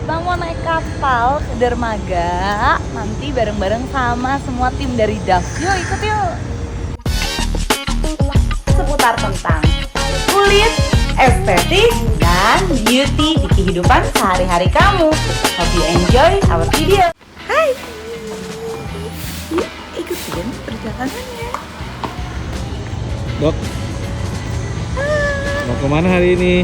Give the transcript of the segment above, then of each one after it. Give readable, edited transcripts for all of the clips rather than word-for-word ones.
Kita mau naik kapal ke dermaga, nanti bareng-bareng sama semua tim dari DAF. Yuk ikut yuk. Seputar tentang kulit, estetik, dan beauty di kehidupan sehari-hari kamu. Hope you enjoy our video. Hai, yuk ikutin perjalanannya. Dok, mau kemana hari ini?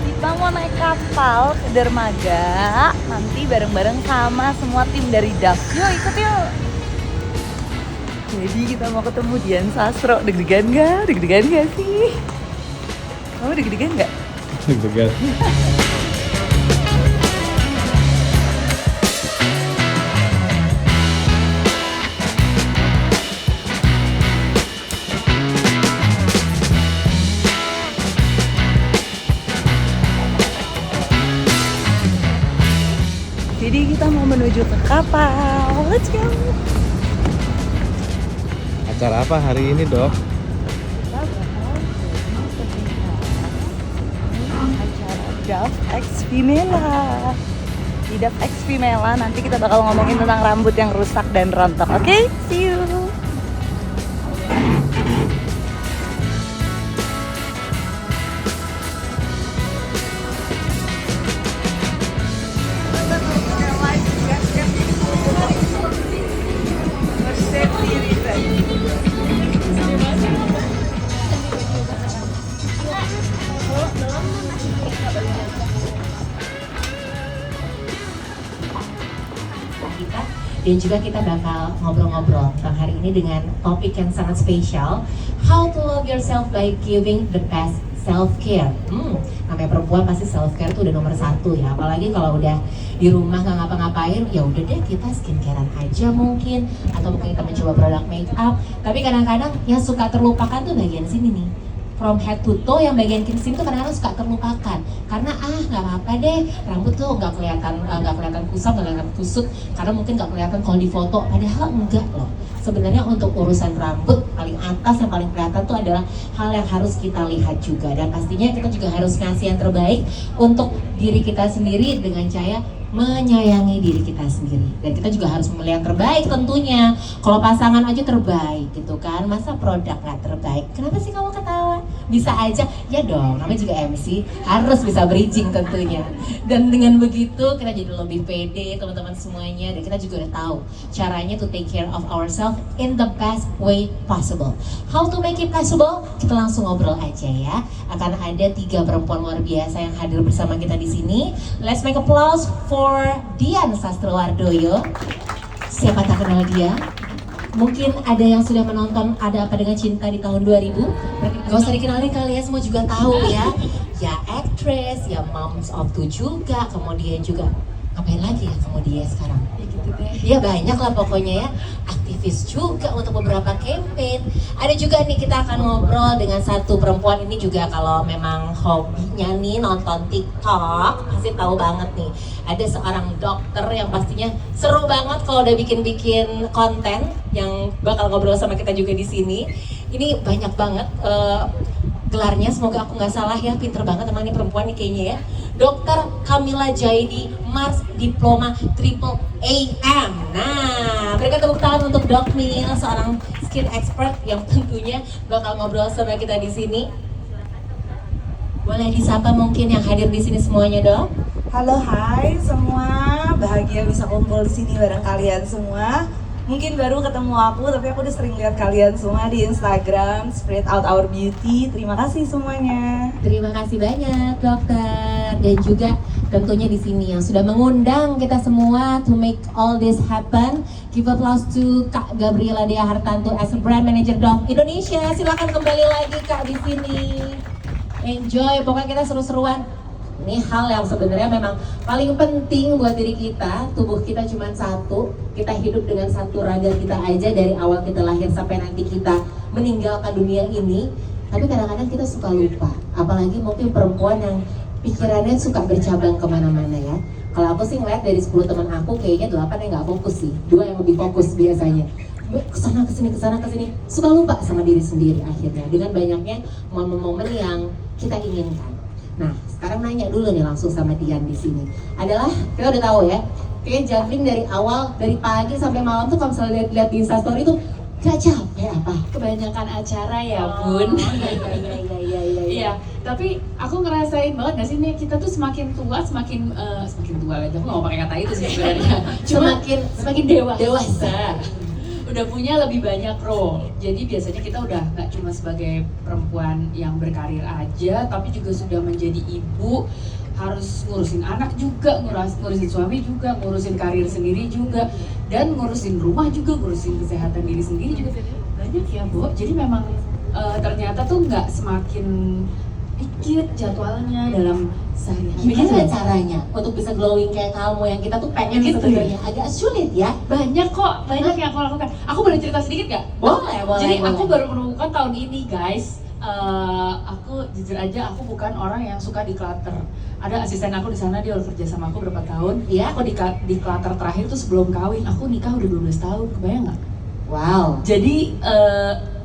Kita mau naik kapal ke dermaga, nanti bareng-bareng sama semua tim dari DAF. Yuk ikut yuk. Jadi kita mau ketemu Dian Sastro. Deg-degan gak? Deg-degan gak sih? Kamu deg-degan gak? Deg-degan. Jadi kita mau menuju ke kapal. Let's go. Acara apa hari ini, Dok? Kita bakal acara DAF X Femela. Di DAF X Femela nanti kita bakal ngomongin tentang rambut yang rusak dan rontok. Oke, see you. Dan juga kita bakal ngobrol-ngobrol tentang hari ini dengan topik yang sangat spesial, how to love yourself by giving the best self-care. Namanya perempuan pasti self-care itu udah nomor satu ya, apalagi kalau udah di rumah nggak ngapa-ngapain, ya udah deh kita skincarean aja mungkin, atau mungkin kita mencoba produk make up. Tapi kadang-kadang yang suka terlupakan tuh bagian sini nih, from head to toe, yang bagian sini tuh kadang-kadang suka terlupakan karena nggak apa-apa deh, rambut tuh nggak kelihatan kusam, nggak kelihatan kusut karena mungkin nggak kelihatan kalau di foto, padahal enggak loh. Sebenarnya untuk urusan rambut paling atas yang paling kelihatan tuh adalah hal yang harus kita lihat juga, dan pastinya kita juga harus ngasih yang terbaik untuk diri kita sendiri dengan cara menyayangi diri kita sendiri, dan kita juga harus memilih yang terbaik tentunya. Kalau pasangan aja terbaik gitu kan, masa produk nggak terbaik? Kenapa sih kamu ketawa? Bisa aja ya dong, namanya juga MC, harus bisa bridging tentunya. Dan dengan begitu kita jadi lebih pede teman-teman semuanya, dan kita juga udah tahu caranya to take care of ourselves in the best way possible. How to make it possible? Kita langsung ngobrol aja ya. Akan ada 3 perempuan luar biasa yang hadir bersama kita di sini. Let's make applause for Dian Sastrowardoyo. Siapa tak kenal dia? Mungkin ada yang sudah menonton Ada Apa Dengan Cinta di tahun 2000. Gak usah dikenalin kali ya, semua juga tahu ya. Ya actress, ya moms of two juga. Kemudian juga ngapain lagi ya kamu dia sekarang? Ya gitu deh. Ya banyak lah pokoknya ya. Aktivis juga untuk beberapa campaign. Ada juga nih, kita akan ngobrol dengan satu perempuan ini juga, kalau memang hobinya nih nonton TikTok pasti tahu banget nih. Ada seorang dokter yang pastinya seru banget kalau udah bikin konten yang bakal ngobrol sama kita juga di sini. Ini banyak banget gelarnya, semoga aku nggak salah ya, pinter banget emang ini perempuan nih kayaknya ya. Dr. Kamila Jaidi, Mars Diploma Triple AM. Nah, berikan tepuk tangan untuk Dok Mil, seorang skin expert yang tentunya bakal ngobrol sama kita di sini. Boleh disapa mungkin yang hadir di sini semuanya, Dok? Halo, hai semua. Bahagia bisa kumpul di sini bareng kalian semua. Mungkin baru ketemu aku, tapi aku udah sering lihat kalian semua di Instagram, Spread Out Our Beauty. Terima kasih semuanya. Terima kasih banyak dokter, dan juga tentunya di sini yang sudah mengundang kita semua to make all this happen. Give applause to Kak Gabriela Dea Hartanto as a brand manager Dove Indonesia. Silakan kembali lagi Kak di sini. Enjoy, pokoknya kita seru-seruan. Ini hal yang sebenarnya memang paling penting buat diri kita. Tubuh kita cuma satu, kita hidup dengan satu raga kita aja dari awal kita lahir sampai nanti kita meninggalkan dunia ini. Tapi kadang-kadang kita suka lupa, apalagi mungkin perempuan yang pikirannya suka bercabang kemana-mana ya. Kalau aku sih ngeliat dari 10 teman aku, kayaknya 8 yang nggak fokus sih, 2 yang lebih fokus biasanya. Kesana kesini, suka lupa sama diri sendiri akhirnya dengan banyaknya momen-momen yang kita inginkan. Nah, sekarang nanya dulu nih langsung sama Dian di sini. Adalah kita udah tahu ya, kayak juggling dari awal dari pagi sampai malam tuh kalau misalnya lihat di Instastory tuh gak capek apa? Kebanyakan acara ya Bun. Iya, tapi aku ngerasain banget gak sih nih, kita tuh semakin tua semakin tua aja, aku gak mau pakai kata itu sih sebenarnya. Cuma semakin dewasa. Udah punya lebih banyak role. Jadi biasanya kita udah nggak cuma sebagai perempuan yang berkarir aja, tapi juga sudah menjadi ibu, harus ngurusin anak juga, ngurusin suami juga, ngurusin karir sendiri juga, dan ngurusin rumah juga, ngurusin kesehatan diri sendiri juga. Banyak ya, Bo. Jadi memang ternyata tuh nggak semakin dikit jadwalnya dalam sehari-hari. Gimana caranya untuk bisa glowing kayak kamu yang kita tuh pengen Gitu sebenarnya agak sulit ya? Banyak kok, banyak yang aku lakukan. Aku boleh cerita sedikit gak? Boleh. Jadi boleh. aku baru menemukan tahun ini guys. Aku jujur aja, aku bukan orang yang suka declutter. Ada asisten aku di sana, dia udah kerja sama aku berapa tahun. Iya. Aku declutter terakhir tuh sebelum kawin. Aku nikah udah 12 tahun, kebayang nggak? Wow. Jadi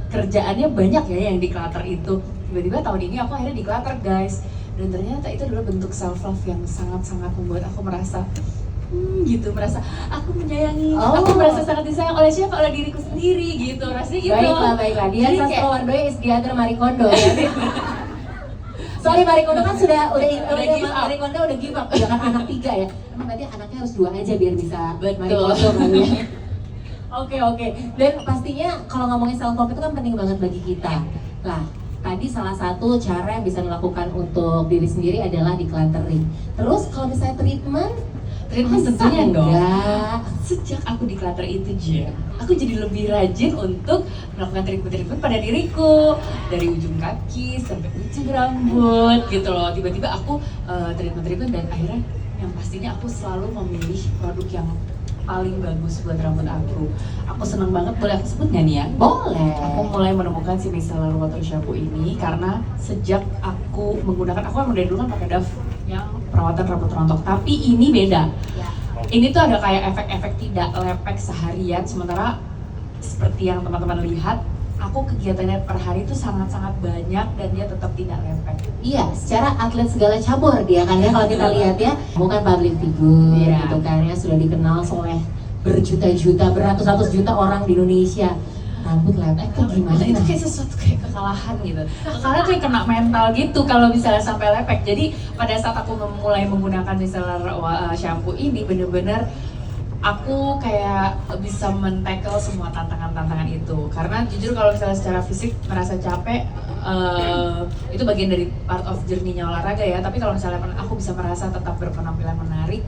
kerjaannya banyak ya yang declutter itu. Tiba-tiba tahun ini aku akhirnya declutter guys. Dan ternyata itu adalah bentuk self love yang sangat-sangat membuat aku merasa gitu, merasa aku menyayangi, aku merasa sangat disayang oleh siapa? Oleh diriku sendiri gitu, rasanya gitu. Baiklah. Dia Jadi Sastro kayak- Wardoyo is the other Marie Kondo ya. Soalnya Marie Kondo kan udah give up. Marie Kondo udah give up, ya kan anak 3 ya. Emang berarti anaknya harus 2 aja biar bisa Betul. Marie Kondo kan ya. Oke. Dan pastinya kalau ngomongin self love itu kan penting banget bagi kita. Lah, tadi salah satu cara yang bisa dilakukan untuk diri sendiri adalah decluttering. Terus kalau misalnya treatment tentunya dong. enggak. Sejak aku declutter itu Jen, aku jadi lebih rajin untuk melakukan treatment pada diriku, dari ujung kaki sampai ujung rambut gitu loh. Tiba-tiba aku treatment dan akhirnya yang pastinya aku selalu memilih produk yang paling bagus buat rambut aku. Aku seneng banget, boleh aku sebut nggak nih ya? Boleh. Aku mulai menemukan si micellar water shampoo ini karena sejak aku menggunakan, aku emang dari dulu kan pakai Dove yang perawatan rambut rontok, tapi ini beda. Ini tuh ada kayak efek-efek tidak lepek seharian, sementara seperti yang teman-teman lihat, aku kegiatannya per hari itu sangat-sangat banyak dan dia tetap tidak lepek. Iya, secara atlet segala cabur dia kan ya kalau kita lihat ya, bukan public figure Iya. gitu kan ya, sudah dikenal oleh berjuta-juta, beratus-ratus juta orang di Indonesia. Rambut lepek tuh gimana? Itu kayak sesuatu kayak kekalahan gitu. Kekalahan tuh yang kena mental gitu kalau misalnya sampai lepek. Jadi pada saat aku mulai menggunakan micellar shampoo ini, bener-bener aku kayak bisa men-tackle semua tantangan-tantangan itu. Karena jujur kalau misalnya secara fisik merasa capek, itu bagian dari part of journey-nya olahraga ya. Tapi kalau misalnya aku bisa merasa tetap berpenampilan menarik,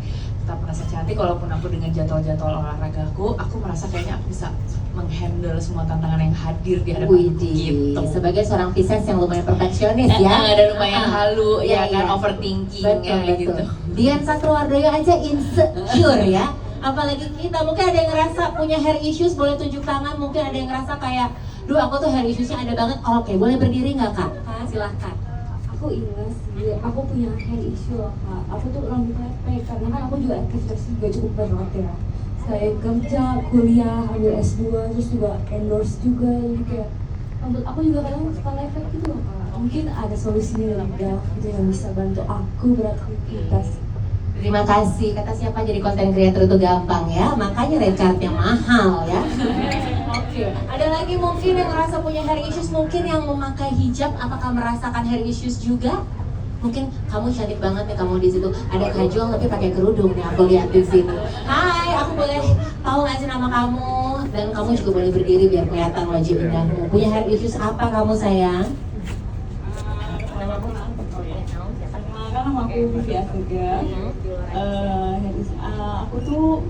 tetap merasa cantik walaupun aku dengan jadwal-jadwal olahragaku, aku merasa kayaknya aku bisa menghandle semua tantangan yang hadir di hadapan aku gitu. Sebagai seorang Pisces yang lumayan perfeksionis ya. Dan lumayan halu Iya, ya kan, iya. overthinking Betul, kayak betul. gitu. Dian Sastro Wardoyo aja insecure ya. Apalagi kita, mungkin ada yang ngerasa punya hair issues, boleh tunjuk tangan. Mungkin ada yang ngerasa kayak, duh aku tuh hair issuesnya ada banget. Oke, boleh berdiri nggak kak? Silahkan. Aku ingat sih, aku punya hair issue loh kak. Aku tuh rambut lepek karena kan aku juga aktivitas juga cukup berat ya. Saya kerja, kuliah, ambil S2, terus juga endorse juga. Jadi kayak rambut aku juga kadang suka lepek gitu loh kak. Mungkin ada solusinya dari Dove gitu yang bisa bantu aku beraktivitas. Terima kasih. Kata siapa jadi konten creator itu gampang ya, makanya red cardnya mahal ya. Oke, ada lagi mungkin yang merasa punya hair issues, mungkin yang memakai hijab, apakah merasakan hair issues juga? Mungkin kamu cantik banget nih kamu di situ. Ada kajol tapi pakai kerudung nih, aku lihat di sini. Hai, aku boleh tahu nggak sih nama kamu? Dan kamu juga boleh berdiri biar kelihatan wajah indahmu. Punya hair issues apa kamu sayang? Kan nama aku Vivi Afega. Aku tuh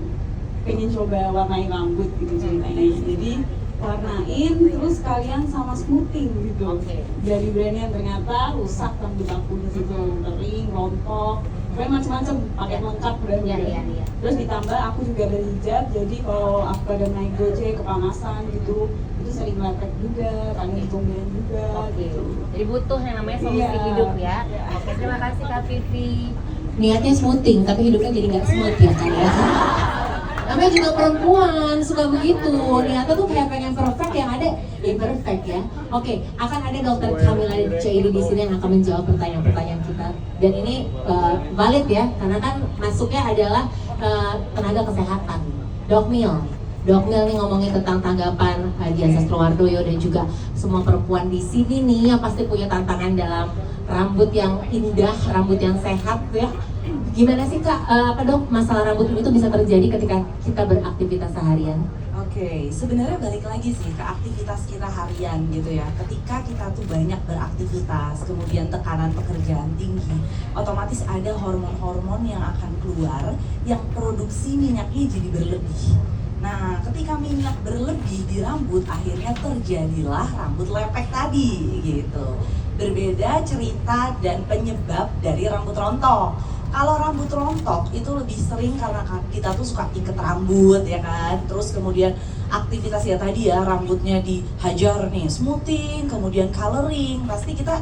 pengen coba warnain rambut gitu ceritanya. Jadi warnain terus kalian sama smoothing gitu. Dari brand yang ternyata rusak rambut aku di situ, kering, rontok, pokoknya macam-macam, pakai lengkap brand. Iya. Terus ditambah aku juga berhijab, jadi kalau aku pada naik gojek kepanasan gitu, itu sering lepek juga, kadang ditumbuhin juga. Gitu. Jadi butuh yang namanya solusi hidup ya. Oke, terima kasih Kak Vivi. Niatnya smoothing, tapi hidupnya jadi nggak smooth ya kan ya. Namanya juga perempuan, suka begitu. Niatnya tuh kayak pengen perfect, yang ada imperfect ya. Oke, akan ada Dr. Kamila Jaili di sini yang akan menjawab pertanyaan-pertanyaan kita Dan ini valid ya, karena kan masuknya adalah tenaga kesehatan. Dok Mil nih ngomongin tentang tanggapan Dian Sastrowardoyo dan juga semua perempuan di sini nih yang pasti punya tantangan dalam rambut yang indah, rambut yang sehat ya. Gimana sih Kak, Dok, masalah rambut ini tuh bisa terjadi ketika kita beraktivitas seharian? Oke, sebenarnya balik lagi sih ke aktivitas kita harian gitu ya. Ketika kita tuh banyak beraktivitas, kemudian tekanan pekerjaan tinggi, otomatis ada hormon-hormon yang akan keluar yang produksi minyaknya jadi berlebih. Nah, ketika minyak berlebih di rambut, akhirnya terjadilah rambut lepek tadi gitu. Berbeda cerita dan penyebab dari rambut rontok. Kalau rambut rontok itu lebih sering karena kita tuh suka ikat rambut ya kan. Terus kemudian aktivitasnya tadi ya, rambutnya dihajar nih, smoothing, kemudian coloring. Pasti kita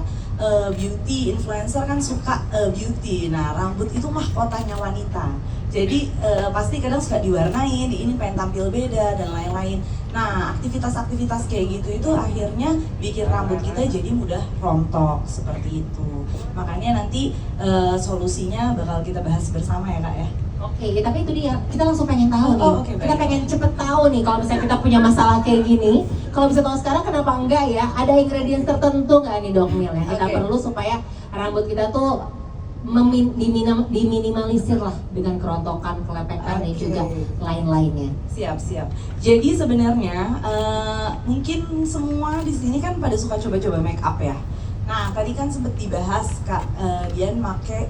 beauty influencer kan suka beauty. Nah, rambut itu mahkotanya wanita. Jadi pasti kadang suka diwarnain, ini pengen tampil beda dan lain-lain. Nah, aktivitas-aktivitas kayak gitu itu akhirnya bikin rambut kita jadi mudah rontok seperti itu. Makanya nanti solusinya bakal kita bahas bersama ya Kak ya. Oke, tapi itu dia, kita langsung pengen tahu nih. Oke, kita baik. pengen cepet tahu nih kalau misalnya kita punya masalah kayak gini. Kalau bisa tahu sekarang kenapa enggak ya? Ada ingredients tertentu nggak nih Dok Mil ya? Kita Oke. perlu supaya rambut kita tuh diminimalisir lah dengan kerontokan, kelepekan dan Oke. juga lain-lainnya. Siap. Jadi sebenarnya mungkin semua di sini kan pada suka coba-coba make up ya. Nah, tadi kan sempet dibahas Kak Dian make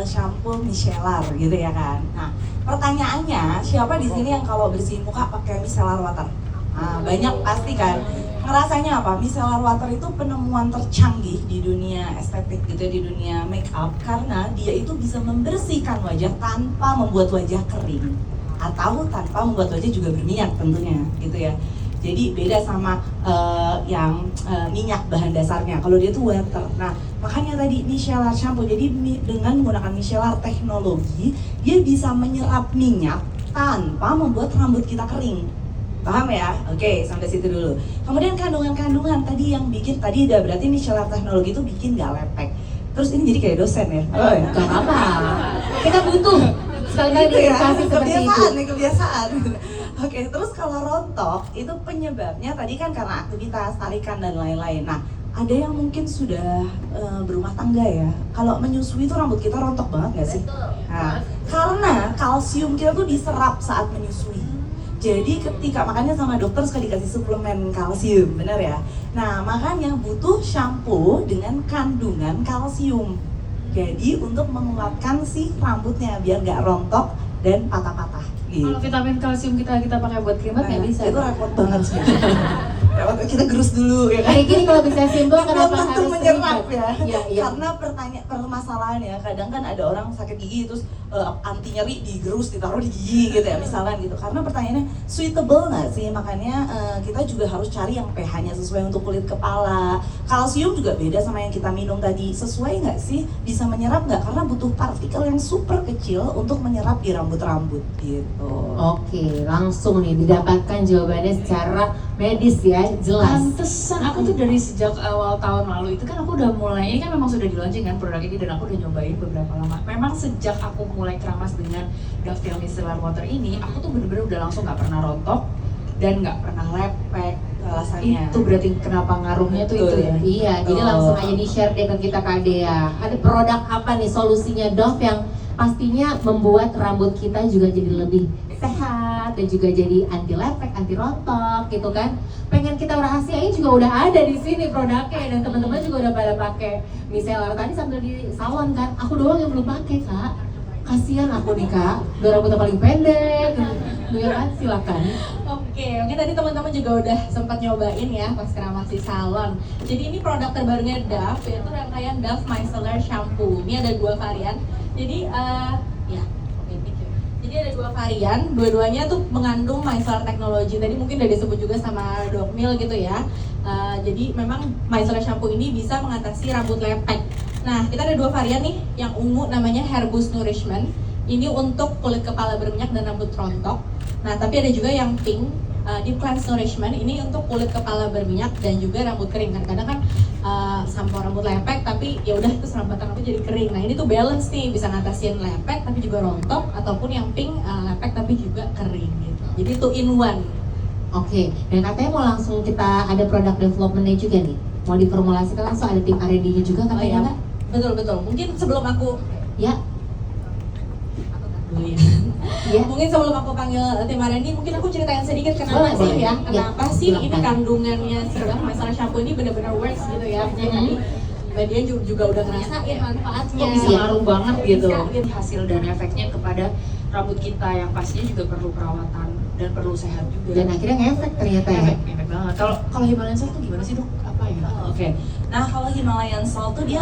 shampoo micellar gitu ya kan. Nah, pertanyaannya siapa di sini yang kalau bersihin muka pakai micellar water? Nah, banyak pasti kan. Ngerasanya apa? Micellar water itu penemuan tercanggih di dunia estetik gitu ya, di dunia make up, karena dia itu bisa membersihkan wajah tanpa membuat wajah kering atau tanpa membuat wajah juga berminyak tentunya gitu ya. Jadi beda sama yang minyak bahan dasarnya. Kalau dia tuh water. Nah, makanya tadi micellar shampoo. Jadi dengan menggunakan micellar teknologi, dia bisa menyerap minyak tanpa membuat rambut kita kering. Paham ya? Oke, sampai situ dulu. Kemudian kandungan-kandungan tadi yang bikin tadi udah berarti micellar teknologi itu bikin nggak lepek. Terus ini jadi kayak dosen ya? Oh ya. Gak apa-apa. Kita butuh sekali-kali Gitu ya, edukasi seperti itu. kebiasaan. Oke, terus kalau rontok itu penyebabnya tadi kan karena aktivitas, tarikan dan lain-lain. Nah, ada yang mungkin sudah berumah tangga ya. Kalau menyusui itu rambut kita rontok banget nggak sih? Nah, karena kalsium kita tuh diserap saat menyusui. Jadi ketika makanya sama dokter suka dikasih suplemen kalsium, benar ya? Nah, makanya butuh shampoo dengan kandungan kalsium. Jadi untuk menguatkan si rambutnya biar nggak rontok dan patah-patah. Gitu. Kalau vitamin kalsium kita pakai buat krimnya nggak bisa. Itu repot banget sih. Repot, kita gerus dulu ya kan. Kayak gini kalau bisa simpel kenapa Belum tentu harus menyerap ribet? ya. Iya. Karena permasalahannya kadang kan ada orang sakit gigi terus anti nyeri digerus ditaruh di gigi gitu ya misalkan gitu. Karena pertanyaannya suitable nggak sih? Makanya kita juga harus cari yang pH-nya sesuai untuk kulit kepala. Kalsium juga beda sama yang kita minum tadi. Sesuai nggak sih? Bisa menyerap nggak? Karena butuh partikel yang super kecil untuk menyerap di rambut-rambut gitu. Oke, langsung nih didapatkan jawabannya secara medis ya, jelas. Pantesan aku tuh dari sejak awal tahun lalu itu kan aku udah mulai, ini kan memang sudah di-launching kan produk ini dan aku udah nyobain beberapa lama. Memang sejak aku mulai keramas dengan Dove Micellar Water ini, aku tuh bener-bener udah langsung nggak pernah rontok dan nggak pernah lepek. Alasannya. Itu berarti kenapa ngaruhnya tuh itu ya. Iya, jadi langsung aja di-share deh ke kita Kak Dea. Ada produk apa nih solusinya Dove yang pastinya membuat rambut kita juga jadi lebih sehat dan juga jadi anti lepek, anti rontok gitu kan. Pengen kita rahasiain juga udah ada di sini produknya dan teman-teman juga udah pada pakai micellar tadi sambil di salon kan. Aku doang yang belum pakai Kak. Kasihan aku nih Kak, udah rambutnya paling pendek. Ya kan, silakan. Oke, mungkin tadi teman-teman juga udah sempat nyobain ya pas keramas di salon. Jadi ini produk terbarunya Dove, yaitu rangkaian Dove Micellar Shampoo. Ini ada 2 varian. Jadi Jadi ada 2 varian, dua-duanya tuh mengandung micellar technology. Tadi mungkin udah disebut juga sama Dok Mil gitu ya. Jadi memang micellar shampoo ini bisa mengatasi rambut lepek. Nah, kita ada 2 varian nih. Yang ungu namanya Hair Boost Nourishment. Ini untuk kulit kepala berminyak dan rambut rontok. Nah, tapi ada juga yang pink. Deep Cleanse Nourishment. Ini untuk kulit kepala berminyak dan juga rambut kering. Kadang-kadang kan sampo rambut lepek tapi ya udah terus batang rambut jadi kering. Nah ini tuh balance nih, bisa ngatasin lepek tapi juga rontok, ataupun yang pink lepek tapi juga kering gitu. Jadi itu in one. Oke, dan katanya mau langsung kita ada product development-nya juga nih. Mau diformulasikan langsung, ada tim R&D-nya juga katanya nggak? Betul. Mungkin sebelum aku Ya. Ya. Mungkin sebelum aku panggil tim R&D, mungkin aku ceritain sedikit kenapa sih ya, kenapa sih ini kandungannya sebenarnya masalah shampoo ini benar-benar works gitu ya. Jadi Mbak Dian juga udah ngerasain manfaatnya. Kok bisa ngaruh banget gitu. Bisa. Hasil dan efeknya kepada rambut kita yang pastinya juga perlu perawatan dan perlu sehat juga. Dan akhirnya ngefek ternyata ya. Efek banget. Kalau Himalayan Salt tuh gimana sih dok? Apa ya? Oke. Nah kalau Himalayan Salt tuh dia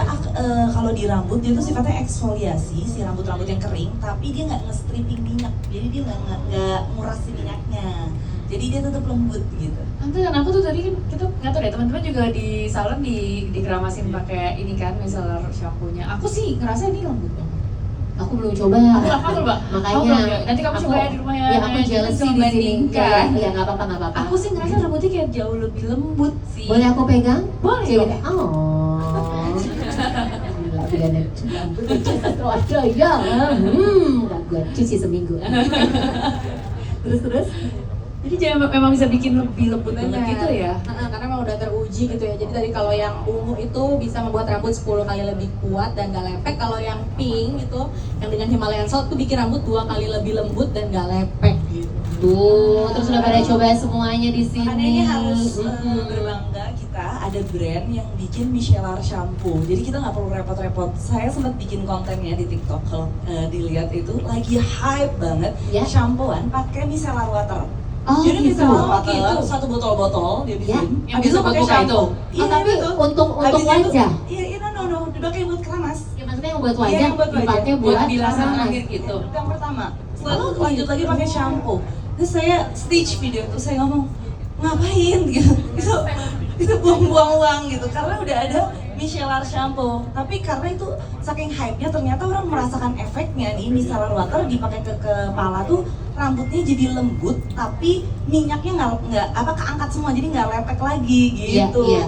kalau di rambut dia tuh sifatnya eksfoliasi si rambut-rambut yang kering, tapi dia nggak nge-stripping minyak, jadi dia nggak nguras si minyaknya, jadi dia tetap lembut gitu. Nanti kan aku tuh tadi kan kita nggak tahu deh, teman-teman juga di salon dikeramasin pakai ini kan micellar shampoo-nya. Aku sih ngerasa ini lembut banget. Aku belum coba. Aku coba. Makanya nanti kamu coba ya di rumah ya. Ya aku jealousy di sini. Ya nggak apa-apa. Aku sih ngerasa rambutnya kayak jauh lebih lembut sih. Boleh aku pegang? Boleh. Jadi, oh. Gila, biar rambut satu ada ya. Nggak gue cuci seminggu. Terus. Jadi memang bisa bikin lebih lembut banget gitu ya. Karena memang udah teruji gitu ya. Jadi tadi kalau yang ungu itu bisa membuat rambut 10 kali lebih kuat dan gak lepek. Kalau yang pink itu yang dengan Himalayan Salt itu bikin rambut 2 kali lebih lembut dan gak lepek gitu. Tuh, terus udah pada coba semuanya di sini. Makanya harus berbangga kita ada brand yang bikin micellar shampoo. Jadi kita nggak perlu repot-repot. Saya sempat bikin kontennya di TikTok, kalau dilihat itu lagi hype banget. Ya. Shampooan pakai micellar water. Oh, Jadi gitu. micellar water satu botol dia bikin. Yang Habis biasa itu pakai buka shampoo. itu? Oh, tapi betul. untuk Habis itu- wajah. Iya, no, dipakai buat keramas. Ya maksudnya yang buat Iya, wajah yang buat wajah. dipakai buat Buat bilasan keramas. terakhir gitu. Yang pertama. Lalu lanjut lagi pakai shampoo. Terus saya stitch video itu, saya ngomong ngapain gitu. Itu buang-buang uang gitu karena udah ada micellar shampoo. Tapi karena itu saking hype-nya ternyata orang merasakan efeknya nih. Micellar water dipakai ke kepala tuh rambutnya jadi lembut tapi minyaknya nggak keangkat semua, jadi nggak lepek lagi gitu. Iya.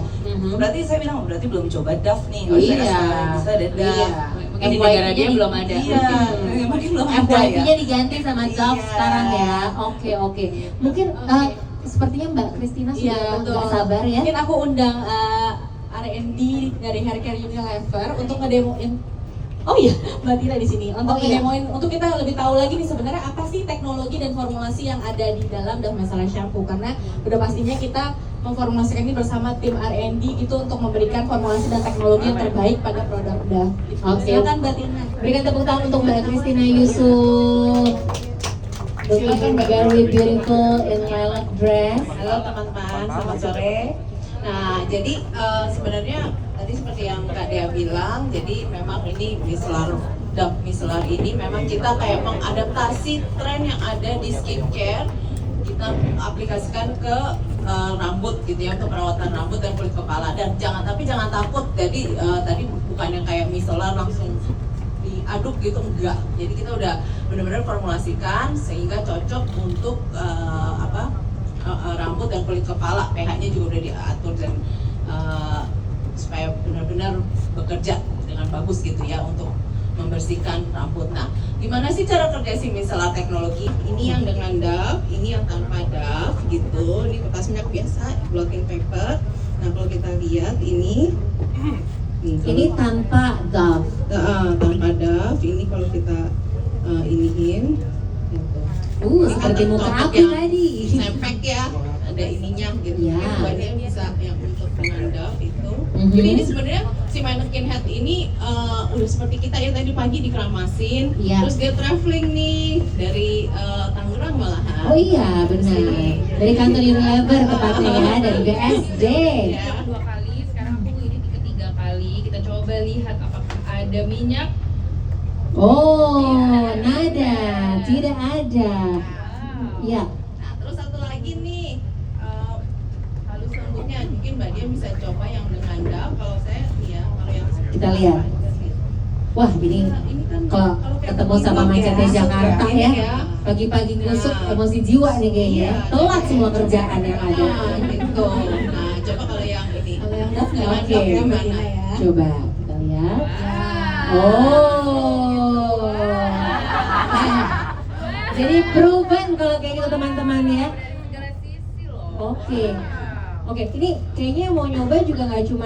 Berarti saya bilang berarti belum coba Dove nih. Iya. Bisa ada Dove. Iya. Mungkin di negara dia belum ada. Iya, mungkin belum ada ya. FYP-nya diganti sama Dove Iya. sekarang ya. Oke. Mungkin sepertinya Mbak Christina sudah nggak sabar ya. Mungkin aku undang R&D dari Hair Care Unilever untuk ngedemoin. Oh iya, Mbak Tira di sini untuk ngedemoin, untuk kita lebih tahu lagi nih sebenarnya apa sih teknologi dan formulasi yang ada di dalam Dove Micellar Shampoo, karena udah pastinya kita memformulasikan ini bersama tim R&D itu untuk memberikan formulasi dan teknologi yang terbaik pada produk Dove. Oke. Silakan Mbak Tina. Berikan tepuk tangan untuk Mbak Christina Yusuf. Looking very beautiful in lilac dress. Halo teman-teman, selamat sore. Nah, jadi sebenarnya tadi seperti yang Kak Dea bilang, jadi memang ini Dove Micellar ini memang kita kayak mengadaptasi tren yang ada di skincare, kita aplikasikan ke rambut gitu ya, untuk perawatan rambut dan kulit kepala. Dan jangan takut, jadi tadi bukan yang kayak micellar langsung diaduk gitu, enggak. Jadi kita udah benar-benar formulasikan sehingga cocok untuk rambut dan kulit kepala. pH-nya juga udah diatur dan supaya benar-benar bekerja dengan bagus gitu ya untuk membersihkan rambut. Nah, gimana sih cara kerja si micellar teknologi? Ini yang dengan Dove, ini yang tanpa Dove gitu. Ini kertas minyak biasa, blotting paper. Nah, kalau kita lihat ini Ini tanpa Dove. tanpa Dove, ini kalau kita iniin gitu. Seperti muka Untuk aku yang tadi. Snapback ya, ada ininya gitu. Ya. Bahannya bisa yang untuk dengan Dove itu. Mhm. Jadi ini sebenarnya si mannequin head ini udah seperti kita ya, tadi pagi dikeramasin, Iya. terus dia traveling nih dari Tangerang malahan. Oh iya, benar. Dari kantor Unilever tepatnya ya, dari BSD. Ya. 2 kali, sekarang aku ini ketiga kali. Kita coba lihat apakah ada minyak. Oh, nada, tidak ada. Ya, Nah, terus satu lagi nih, halus rambutnya, mungkin Mbak Dia bisa coba yang dengan Dove. Kalau saya, ya, kalau yang kita lihat. Wah, ini ini kan kalau kayak ketemu begini sama macetnya ya, Jakarta ini ya. ya. Pagi-pagi kusuk emosi jiwa nih kayaknya. Telat semua kerjaan yang ada. Gitu. Nah, coba kalau yang ini. Kalau yang Dove nggak Oke. mantap ya Mbak Ina ya. Coba kita lihat. Oh. Nah, jadi proven kalau kayak gitu teman-teman ya. Oke. Oke, ini kayaknya mau nyoba juga nggak cuma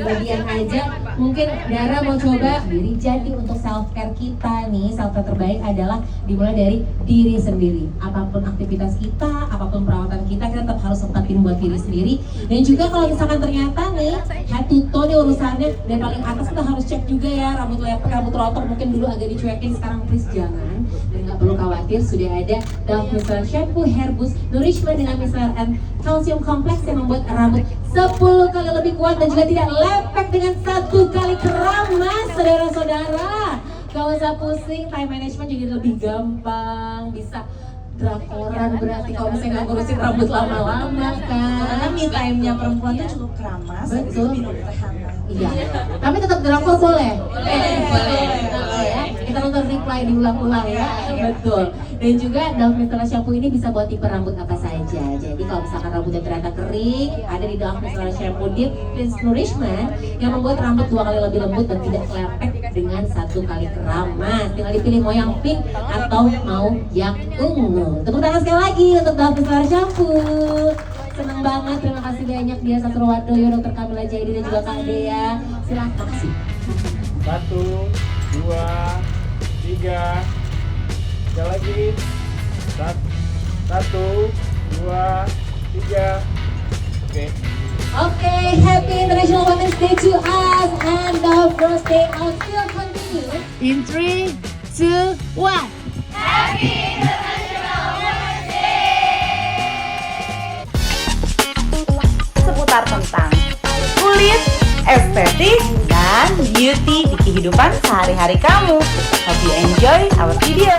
bagian aja. Mungkin Dara mau coba diri. Jadi untuk self care kita nih, self care terbaik adalah dimulai dari diri sendiri. Apapun aktivitas kita, apapun perawatan kita tetap harus sempetin buat diri sendiri. Dan juga kalau misalkan ternyata nih head to toe nih urusannya, dan paling atas kita harus cek juga ya rambut lepek, rambut rontok mungkin dulu agak dicuekin, sekarang please jangan. Dan nggak perlu khawatir, sudah ada Dove Micellar Shampoo Hair Boost Nourishment dengan micellar and calcium complex yang membuat rambut 10 kali lebih kuat dan juga tidak lepek dengan 1 kali keramas, saudara-saudara. Gak usah pusing, time management jadi lebih gampang, bisa drakoran berarti kalau misalnya nggak ngurusin rambut lama-lama kan. Karena me time-nya perempuan tuh cukup keramas, habis itu minum teh hangat. Iya, tapi tetap drakor boleh. Boleh. Ya. Kita nonton replay diulang-ulang ya. Betul. Dan juga Dove Micellar Shampoo ini bisa buat tipe rambut apa saja. Jadi kalau misalkan rambutnya ternyata kering, ada di Dove Micellar Shampoo Deep Cleanse Nourishment yang membuat rambut 2 kali lebih lembut dan tidak lepek dengan 1 kali keramas. Tinggal dipilih mau yang pink atau mau yang ungu. Tepuk tangan sekali lagi untuk Dove Micellar Shampoo. Senang banget, terima kasih banyak dia Sastrowardoyo, Dr. Kamila Jaidi dan juga Kak Dea. Silahkan kasih. 1, 2, 3. Sekali lagi. 1, 2, 3. Oke. Oke, happy International Women's Day to us and the first day out still continue. In 3, 2, 1. Seputar tentang kulit, estetik, dan beauty di kehidupan sehari-hari kamu. Hope you enjoy our video.